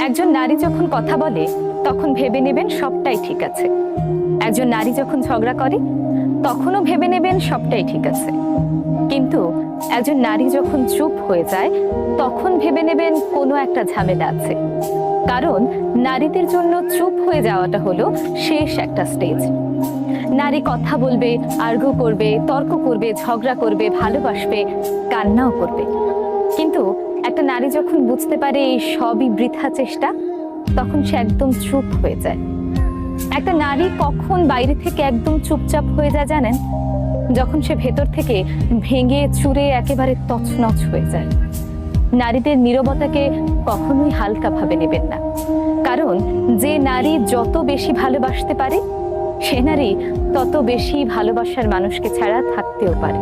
একজন নারী যখন কথা বলে তখন ভেবে নেবেন সবটাই ঠিক আছে। একজন নারী যখন ঝগড়া করে তখনও ভেবে নেবেন সবটাই ঠিক আছে। কিন্তু একজন নারী যখন চুপ হয়ে যায় তখন ভেবে নেবেন কোনো একটা ঝামেলা আছে। কারণ নারীদের জন্য চুপ হয়ে যাওয়াটা হলো শেষ একটা স্টেজ। নারী কথা বলবে, আর্গু করবে, তর্ক করবে, ঝগড়া করবে, ভালোবাসবে, কান্নাও করবে। কিন্তু একটা নারী যখন বুঝতে পারে এই সবই বৃথা চেষ্টা, তখন সে একদম চুপ হয়ে যায়। একটা নারী কখন বাইরে থেকে একদম চুপচাপ হয়ে যায় জানেন? যখন সে ভেতর থেকে ভেঙে চুরে একেবারে তছনছ হয়ে যায়। নারীদের নীরবতাকে কখনোই হালকা ভাবে নেবেন না, কারণ যে নারী যত বেশি ভালোবাসতে পারে সে নারী তত বেশি ভালোবাসার মানুষকে ছাড়া থাকতেও পারে।